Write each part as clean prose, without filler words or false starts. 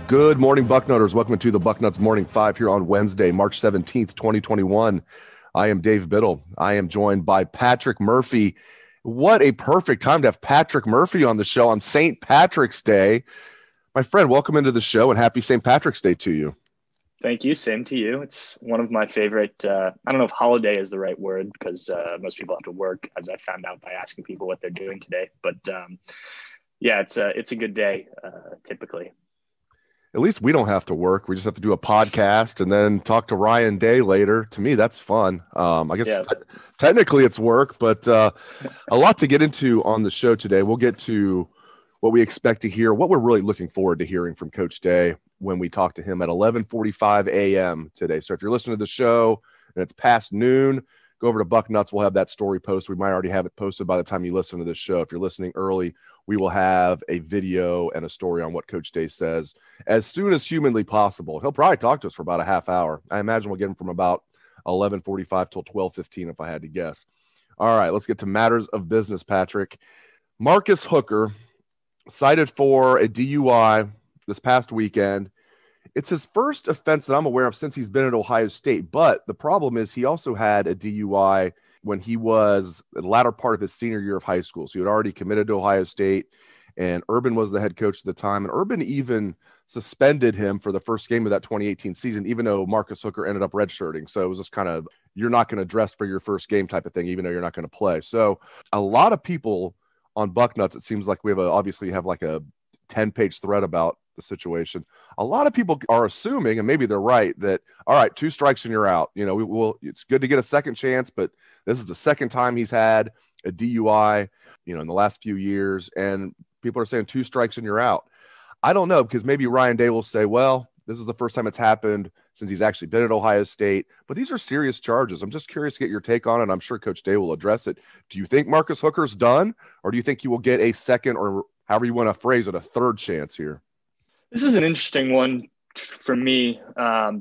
Good morning, Bucknutters. Welcome to the Bucknuts Morning Five here on Wednesday, March 17th, 2021. I am Dave Biddle. I am joined by Patrick Murphy. What a perfect time to have Patrick Murphy on the show on St. Patrick's Day. My friend, welcome into the show and happy St. Patrick's Day to you. Thank you. Same to you. It's one of my favorite, I don't know if holiday is the right word because most people have to work, as I found out by asking people what they're doing today. But yeah, it's a good day typically. At least we don't have to work. We just have to do a podcast and then talk to Ryan Day later. To me, that's fun. I guess technically it's work, but a lot to get into on the show today. We'll get to what we expect to hear, what we're really looking forward to hearing from Coach Day when we talk to him at 11:45 a.m. today. So if you're listening to the show and it's past noon, go over to Bucknuts. We'll have that story posted. We might already have it posted by the time you listen to this show. If you're listening early, we will have a video and a story on what Coach Day says as soon as humanly possible. He'll probably talk to us for about a half hour. I imagine we'll get him from about 11:45 till 12:15 if I had to guess. All right, let's get to matters of business, Patrick. Marcus Hooker cited for a DUI this past weekend. It's his first offense that I'm aware of since he's been at Ohio State, but the problem is he also had a DUI when he was the latter part of his senior year of high school. So he had already committed to Ohio State, and Urban was the head coach at the time, and Urban even suspended him for the first game of that 2018 season, even though Marcus Hooker ended up redshirting. So it was just kind of, you're not going to dress for your first game type of thing, even though you're not going to play. So a lot of people on Bucknuts, it seems like we have obviously have like a 10-page thread about the situation. A lot of people are assuming, and maybe they're right, that all right, 2 strikes and you're out. You know, it's good to get a second chance, but this is the second time he's had a DUI, in the last few years, and people are saying 2 strikes and you're out. I don't know, because maybe Ryan Day will say, well, this is the first time it's happened since he's actually been at Ohio State, but these are serious charges. I'm just curious to get your take on it. I'm sure Coach Day will address it. Do you think Marcus Hooker's done, or do you think he will get a second, or however you want to phrase it, a third chance here? This is an interesting one for me,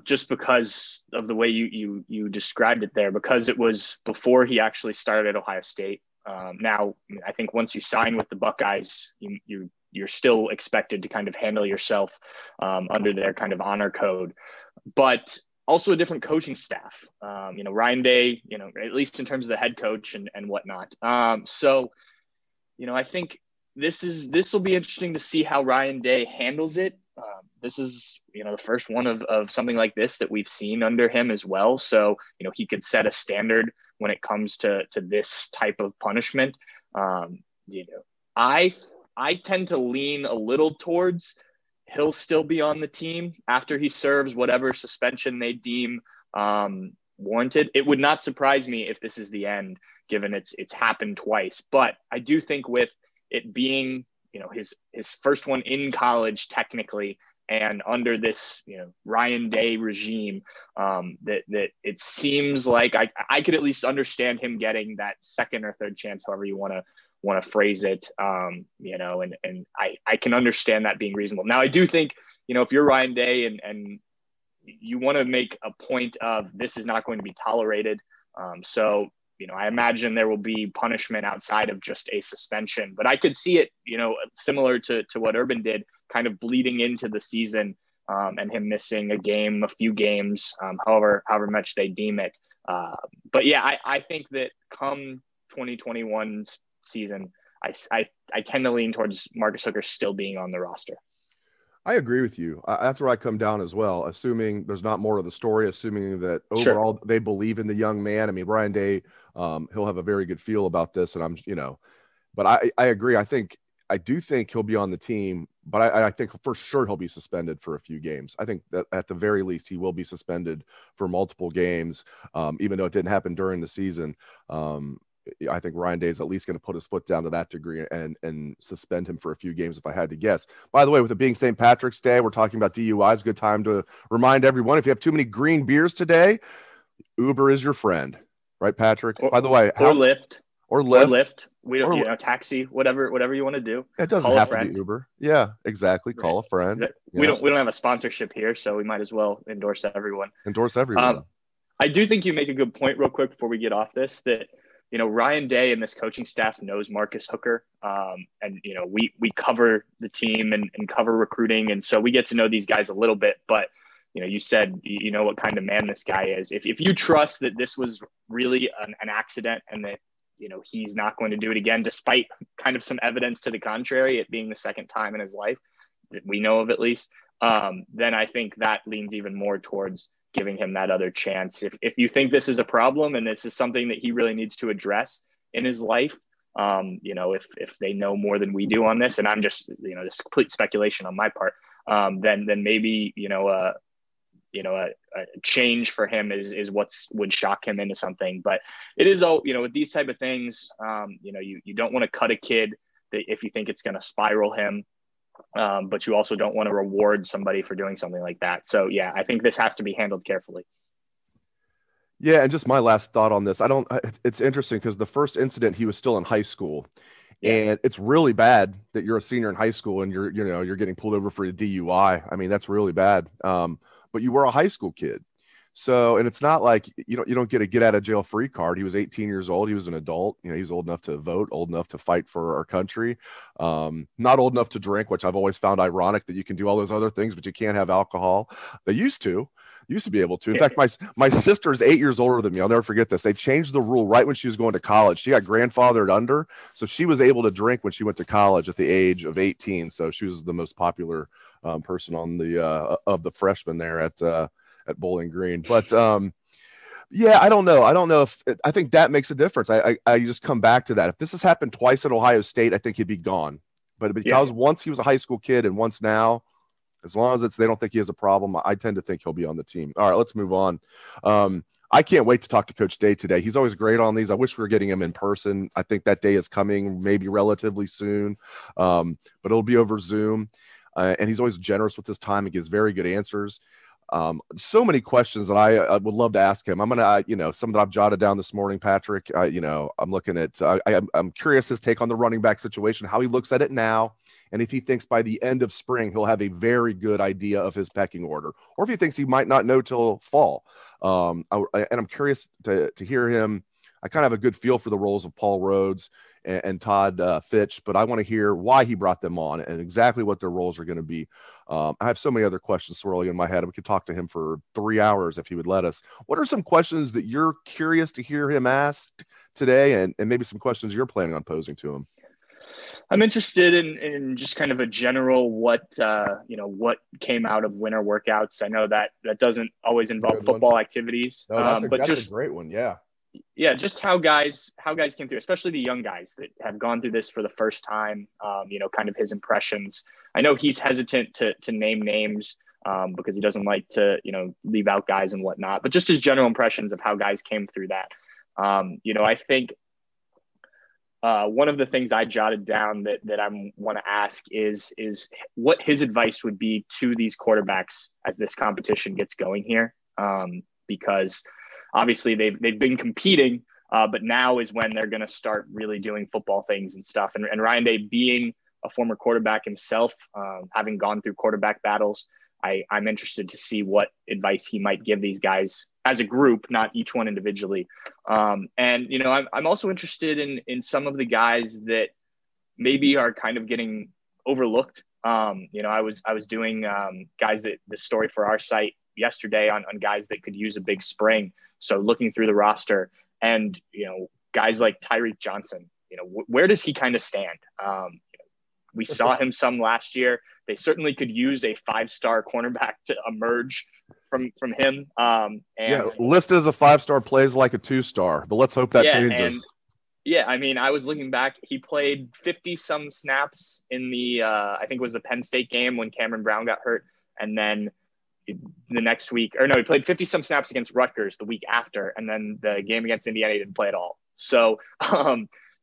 just because of the way you described it there, because it was before he actually started at Ohio State. Now, I think once you sign with the Buckeyes, you're still expected to kind of handle yourself under their kind of honor code, but also a different coaching staff. Ryan Day, at least in terms of the head coach and whatnot. So, I think this will be interesting to see how Ryan Day handles it. This is, the first one of something like this that we've seen under him as well. So, he could set a standard when it comes to this type of punishment. I tend to lean a little towards he'll still be on the team after he serves whatever suspension they deem warranted. It would not surprise me if this is the end, given it's happened twice. But I do think with it being, his first one in college technically, and under this, Ryan Day regime, that it seems like I could at least understand him getting that second or third chance, however you want to phrase it, and I can understand that being reasonable. Now, I do think, if you're Ryan Day and you want to make a point of this is not going to be tolerated, so I imagine there will be punishment outside of just a suspension, but I could see it, similar to what Urban did, kind of bleeding into the season, and him missing a few games, however much they deem it. But yeah, I think that come 2021's season, I tend to lean towards Marcus Hooker still being on the roster. I agree with you. That's where I come down as well, assuming there's not more of the story, assuming that overall they believe in the young man. I mean, Ryan Day, he'll have a very good feel about this, and but I agree. I do think he'll be on the team, but I think for sure he'll be suspended for a few games. I think that at the very least he will be suspended for multiple games, even though it didn't happen during the season. I think Ryan Day is at least going to put his foot down to that degree and suspend him for a few games if I had to guess. By the way, with it being St. Patrick's Day, we're talking about DUIs. Good time to remind everyone, if you have too many green beers today, Uber is your friend. Right, Patrick? By the way, or Lyft. Or Lyft. We don't, taxi, whatever you want to do. It doesn't have to be Uber. Yeah, exactly. Call a friend. We don't have a sponsorship here, so we might as well endorse everyone. Endorse everyone. I do think you make a good point real quick before we get off this, that Ryan Day and this coaching staff knows Marcus Hooker. And, we cover the team and cover recruiting. And so we get to know these guys a little bit, but you said, what kind of man this guy is. If you trust that this was really an accident and that, he's not going to do it again, despite kind of some evidence to the contrary, it being the second time in his life that we know of at least, then I think that leans even more towards giving him that other chance. If you think this is a problem and this is something that he really needs to address in his life, if they know more than we do on this, and I'm just, this complete speculation on my part, then maybe, a change for him is would shock him into something. But it is all, with these type of things, you don't want to cut a kid that if you think it's going to spiral him, but you also don't want to reward somebody for doing something like that. So yeah, I think this has to be handled carefully. Yeah. And just my last thought on this, it's interesting because the first incident, he was still in high school. Yeah. And it's really bad that you're a senior in high school and you're getting pulled over for a DUI. I mean, that's really bad. But you were a high school kid. So, and it's not like, you don't get a get out of jail free card. He was 18 years old. He was an adult. He was old enough to vote, old enough to fight for our country. Not old enough to drink, which I've always found ironic that you can do all those other things, but you can't have alcohol. They used to be able to. In fact, my sister's 8 years older than me. I'll never forget this. They changed the rule right when she was going to college. She got grandfathered under. So she was able to drink when she went to college at the age of 18. So she was the most popular person on of the freshmen there at Bowling Green. But yeah, I don't know. I think that makes a difference. I just come back to that. If this has happened twice at Ohio State, I think he'd be gone. But because once he was a high school kid and once now, as long as they don't think he has a problem, I tend to think he'll be on the team. All right, let's move on. I can't wait to talk to Coach Day today. He's always great on these. I wish we were getting him in person. I think that day is coming maybe relatively soon, but it'll be over Zoom. And he's always generous with his time and gives very good answers. So many questions that I would love to ask him. I'm going to, some that I've jotted down this morning, Patrick, I'm looking at, I'm curious his take on the running back situation, how he looks at it now. And if he thinks by the end of spring, he'll have a very good idea of his pecking order, or if he thinks he might not know till fall. And I'm curious to hear him. I kind of have a good feel for the roles of Paul Rhodes and Todd Fitch, but I want to hear why he brought them on and exactly what their roles are going to be. I have so many other questions swirling in my head. We could talk to him for 3 hours if he would let us. What are some questions that you're curious to hear him asked today, and maybe some questions you're planning on posing to him? I'm interested in just kind of a general what came out of winter workouts. I know that doesn't always involve football activities, but that's a great one. Yeah, just how guys came through, especially the young guys that have gone through this for the first time, kind of his impressions. I know he's hesitant to name names because he doesn't like to, leave out guys and whatnot, but just his general impressions of how guys came through that. I think one of the things I jotted down that I want to ask is what his advice would be to these quarterbacks as this competition gets going here, because obviously they've been competing, but now is when they're going to start really doing football things and stuff. And Ryan Day, being a former quarterback himself, having gone through quarterback battles, I'm interested to see what advice he might give these guys as a group, not each one individually. And I'm also interested in some of the guys that maybe are kind of getting overlooked. I was doing guys that the story for our site yesterday on guys that could use a big spring. So looking through the roster and, guys like Tyreek Johnson, where does he kind of stand? We saw him some last year. They certainly could use a 5-star cornerback to emerge from him. Listed as a 5-star, plays like a 2-star, but let's hope that changes. I was looking back. He played 50-some snaps in the, I think it was the Penn State game when Cameron Brown got hurt. And then the next week, he played 50-some snaps against Rutgers the week after. And then the game against Indiana, he didn't play at all. So,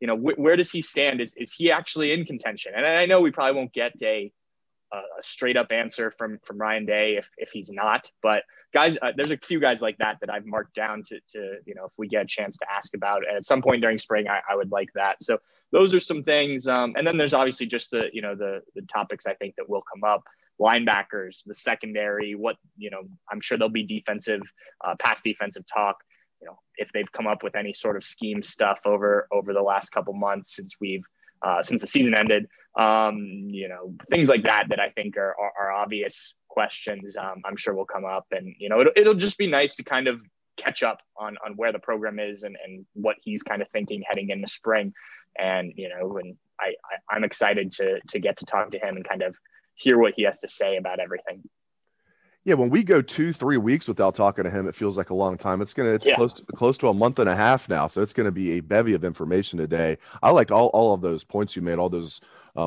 where does he stand? Is he actually in contention? And I know we probably won't get a straight up answer from Ryan Day if he's not, but guys, there's a few guys like that I've marked down to if we get a chance to ask about, and at some point during spring, I would like that. So those are some things. And then there's obviously just the topics I think that will come up. Linebackers, the secondary, I'm sure there'll be defensive, pass defensive talk. if they've come up with any sort of scheme stuff over the last couple months since the season ended, things like that I think are obvious questions. I'm sure will come up, and it'll just be nice to kind of catch up on where the program is and what he's kind of thinking heading into spring. And I'm excited to get to talk to him and kind of hear what he has to say about everything. Yeah, when we go 2-3 weeks without talking to him, it feels like a long time. It's close to a month and a half now, so it's going to be a bevy of information today. I like all of those points you made, all those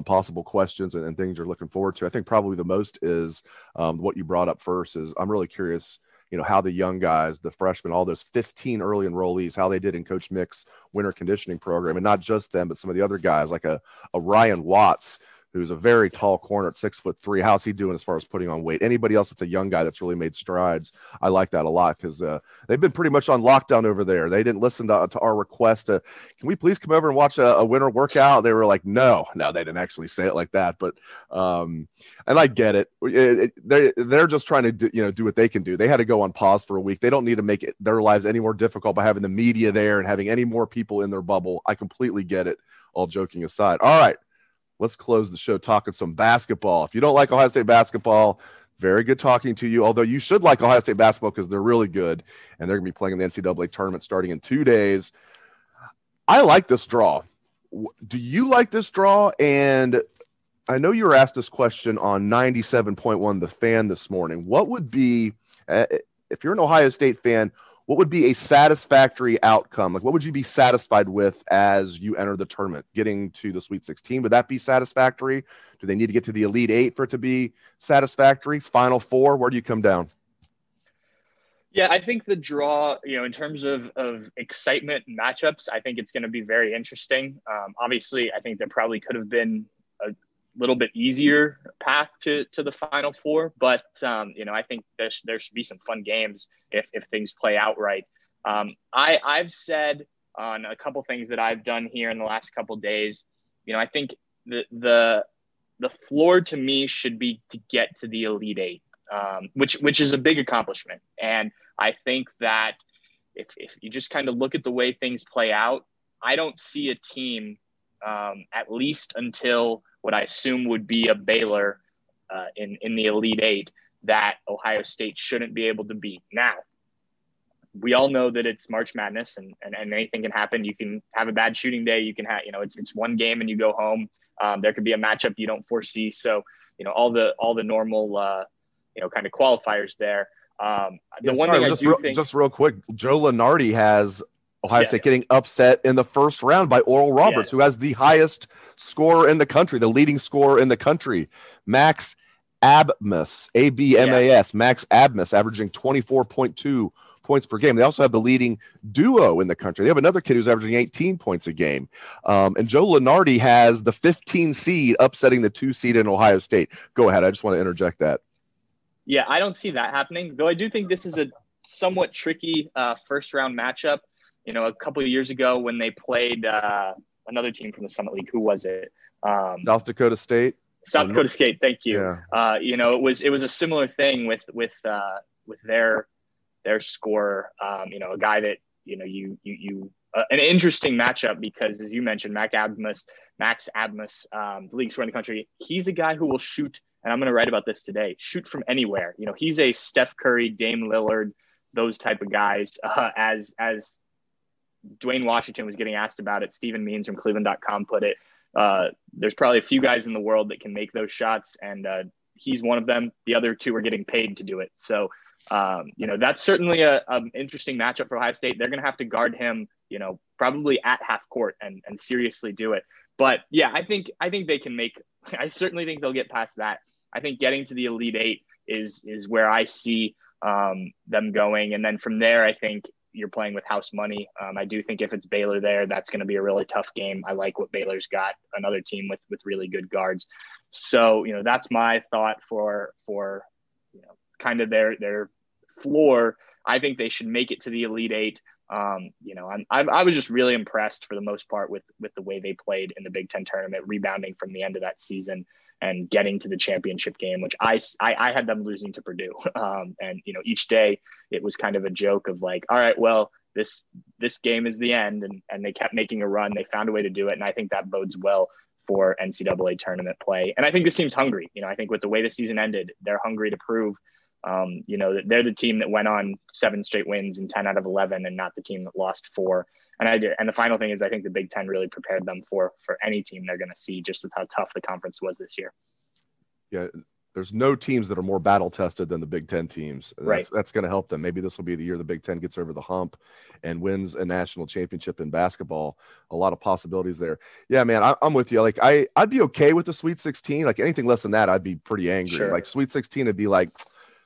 possible questions and things you're looking forward to. I think probably the most is what you brought up first. Is I'm really curious, how the young guys, the freshmen, all those 15 early enrollees, how they did in Coach Mick's winter conditioning program, and not just them, but some of the other guys like a Ryan Watts, who's a very tall corner at 6'3". How's he doing as far as putting on weight? Anybody else that's a young guy that's really made strides? I like that a lot because they've been pretty much on lockdown over there. They didn't listen to our request to, can we please come over and watch a winter workout? They were like, no, they didn't actually say it like that. But and I get it. They're just trying to do what they can do. They had to go on pause for a week. They don't need to make their lives any more difficult by having the media there and having any more people in their bubble. I completely get it, all joking aside. All right. Let's close the show talking some basketball. If you don't like Ohio State basketball, very good talking to you, although you should like Ohio State basketball because they're really good, and they're going to be playing in the NCAA tournament starting in 2 days. I like this draw. Do you like this draw? And I know you were asked this question on 97.1 The Fan this morning. What would be, if you're an Ohio State fan, what would be a satisfactory outcome? Like, what would you be satisfied with as you enter the tournament? Getting to the Sweet 16, would that be satisfactory? Do they need to get to the Elite Eight for it to be satisfactory? Final Four, where do you come down? Yeah, I think the draw, in terms of excitement and matchups, I think it's going to be very interesting. Obviously, I think there probably could have been a little bit easier path to the Final Four, but I think there should be some fun games if things play out right. I've said on a couple things that I've done here in the last couple days, I think the floor to me should be to get to the Elite Eight, which is a big accomplishment. And I think that if you just kind of look at the way things play out, I don't see a team at least until what I assume would be a Baylor in the Elite Eight that Ohio State shouldn't be able to beat. Now, we all know that it's March Madness and anything can happen. You can have a bad shooting day. You can have, it's one game and you go home. There could be a matchup you don't foresee. So, all the normal, kind of qualifiers there. Just real quick, Joe Lunardi has Ohio State getting upset in the first round by Oral Roberts, who has the highest scorer in the country, the leading scorer in the country, Max Abmas, A-B-M-A-S, Max Abmas, averaging 24.2 points per game. They also have the leading duo in the country. They have another kid who's averaging 18 points a game. And Joe Lunardi has the 15 seed upsetting the 2 seed in Ohio State. Go ahead. I just want to interject that. Yeah, I don't see that happening, though I do think this is a somewhat tricky first-round matchup. A couple of years ago when they played another team from the Summit League, who was it? South Dakota State. South Dakota State, thank you. Yeah. It was a similar thing with their scorer. A guy that an interesting matchup because, as you mentioned, Max Abmas, the leading scorer in the country. He's a guy who will shoot. And I'm going to write about this today, shoot from anywhere. He's a Steph Curry, Dame Lillard, those type of guys. As Dwayne Washington was getting asked about it, Stephen Means from Cleveland.com put it, there's probably a few guys in the world that can make those shots, and he's one of them. The other two are getting paid to do it. So, that's certainly an interesting matchup for Ohio State. They're going to have to guard him, probably at half court and seriously do it. But, yeah, I think they can I certainly think they'll get past that. I think getting to the Elite Eight is where I see them going. And then from there, I think you're playing with house money. I do think if it's Baylor there, that's going to be a really tough game. I like what Baylor's got, another team with really good guards. So, that's my thought for kind of their floor. I think they should make it to the Elite Eight. I was just really impressed for the most part with the way they played in the Big Ten tournament, rebounding from the end of that season and getting to the championship game, which I had them losing to Purdue. And each day it was kind of a joke of like, all right, well, this game is the end, and they kept making a run. They found a way to do it, and I think that bodes well for NCAA tournament play. And I think this team's hungry. You know, I think with the way the season ended, they're hungry to prove, you know, that they're the team that went on 7 straight wins and 10 out of 11, and not the team that lost 4. And the final thing is, I think the Big Ten really prepared them for any team they're going to see, just with how tough the conference was this year. Yeah, there's no teams that are more battle tested than the Big Ten teams. Right. That's going to help them. Maybe this will be the year the Big Ten gets over the hump and wins a national championship in basketball. A lot of possibilities there. Yeah, man, I'm with you. Like I'd be okay with the Sweet 16. Like anything less than that, I'd be pretty angry. Sure. Like Sweet 16 would be like,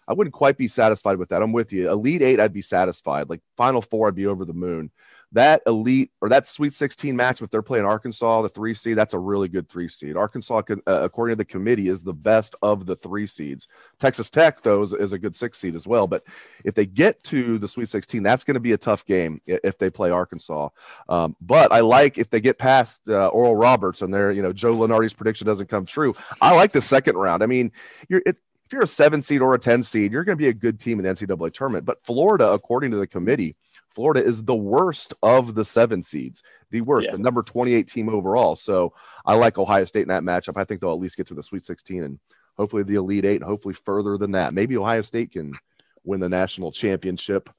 I wouldn't quite be satisfied with that. I'm with you. Elite 8, I'd be satisfied. Like Final 4, I'd be over the moon. That elite or that Sweet 16 match, if they're playing Arkansas, the 3 seed, that's a really good 3 seed. Arkansas, according to the committee, is the best of the 3 seeds. Texas Tech, though, is a good 6 seed as well. But if they get to the Sweet 16, that's going to be a tough game if they play Arkansas. But I like if they get past Oral Roberts and their, you know, Joe Lunardi's prediction doesn't come true. I like the second round. I mean, if you're a 7 seed or a 10 seed, you're going to be a good team in the NCAA tournament. But Florida, according to the committee, Florida is the worst of the 7 seeds, the worst, the number 28 team overall. So I like Ohio State in that matchup. I think they'll at least get to the Sweet 16 and hopefully the Elite 8, and hopefully further than that. Maybe Ohio State can win the national championship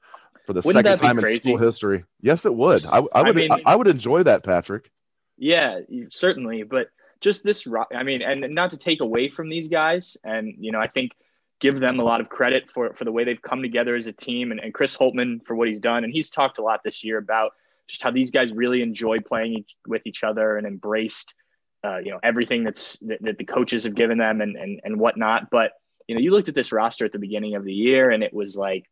for the second time in school history. Yes, it would. I would enjoy that, Patrick. Yeah, certainly. But just this, I mean, and not to take away from these guys, and, you know, I think give them a lot of credit for the way they've come together as a team, and Chris Holtmann for what he's done. And he's talked a lot this year about just how these guys really enjoy playing with each other and embraced, you know, everything that the coaches have given them and whatnot. But, you know, you looked at this roster at the beginning of the year and it was like,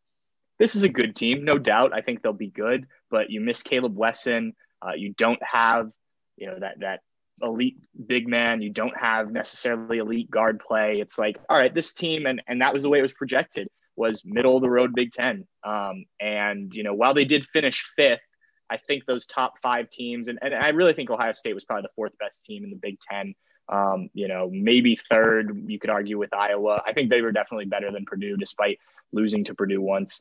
this is a good team, no doubt. I think they'll be good, but you miss Caleb Wesson. You don't have, you know, that elite big man. You don't have necessarily elite guard play. It's like, all right, this team, and that was the way it was projected, was middle of the road Big Ten. And, you know, while they did finish 5th, I think those top 5 teams, and I really think Ohio State was probably the 4th best team in the Big Ten. You know, maybe 3rd, you could argue with Iowa. I think they were definitely better than Purdue, despite losing to Purdue once.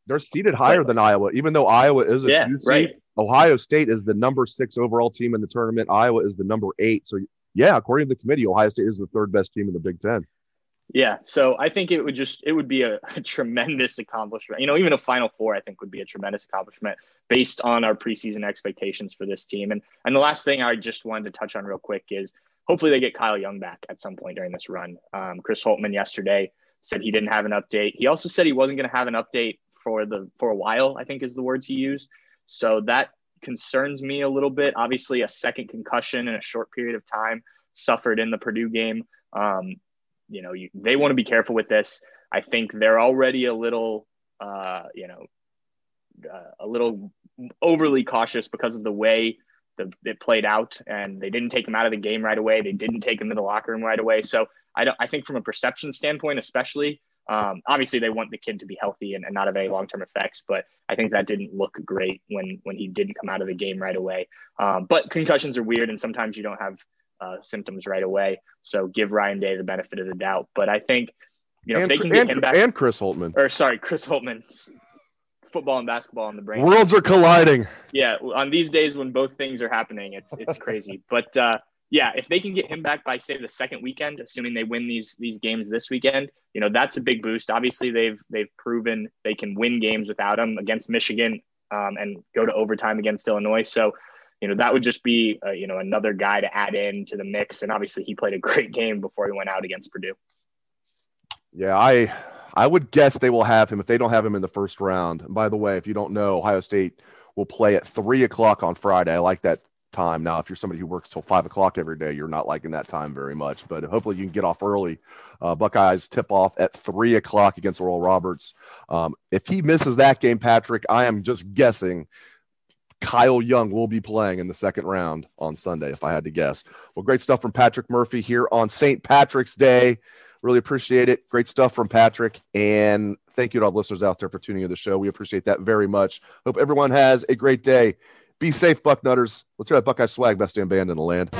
They're seated higher than Iowa, even though Iowa is a 2 seed. Right. Ohio State is the number 6 overall team in the tournament. Iowa is the number 8. So, yeah, according to the committee, Ohio State is the 3rd best team in the Big Ten. Yeah, so I think it would be a tremendous accomplishment. You know, even a Final 4, I think, would be a tremendous accomplishment based on our preseason expectations for this team. And the last thing I just wanted to touch on real quick is hopefully they get Kyle Young back at some point during this run. Chris Holtmann yesterday said he didn't have an update. He also said he wasn't going to have an update for a while, I think is the words he used. So that concerns me a little bit. Obviously, a second concussion in a short period of time suffered in the Purdue game. You know, they want to be careful with this. I think they're already a little, you know, a little overly cautious because of the way it played out, and they didn't take him out of the game right away. They didn't take him to the locker room right away. So I think from a perception standpoint, especially, obviously they want the kid to be healthy and not have any long-term effects, but I think that didn't look great when he didn't come out of the game right away. But concussions are weird, and sometimes you don't have symptoms right away. So give Ryan Day the benefit of the doubt. But I think, you know, if they can get him back, and Chris Holtmann, Chris Holtmann, football and basketball in the brain. Worlds are colliding. Yeah. On these days when both things are happening, it's crazy. But yeah, if they can get him back by, say, the second weekend, assuming they win these games this weekend, you know, that's a big boost. Obviously they've proven they can win games without him against Michigan and go to overtime against Illinois. So, you know, that would just be, you know, another guy to add in to the mix. And obviously he played a great game before he went out against Purdue. Yeah, I would guess they will have him if they don't have him in the first round. And by the way, if you don't know, Ohio State will play at 3:00 on Friday. I like that time. Now, if you're somebody who works till 5:00 every day, you're not liking that time very much, but hopefully you can get off early. Buckeyes tip off at 3:00 against Oral Roberts. If he misses that game, Patrick, I am just guessing Kyle Young will be playing in the second round on Sunday, if I had to guess. Well, great stuff from Patrick Murphy here on St. Patrick's Day. Really appreciate it. Great stuff from Patrick. And thank you to all the listeners out there for tuning in the show. We appreciate that very much. Hope everyone has a great day. Be safe, Bucknutters. Let's hear that Buckeye swag, best damn band in the land.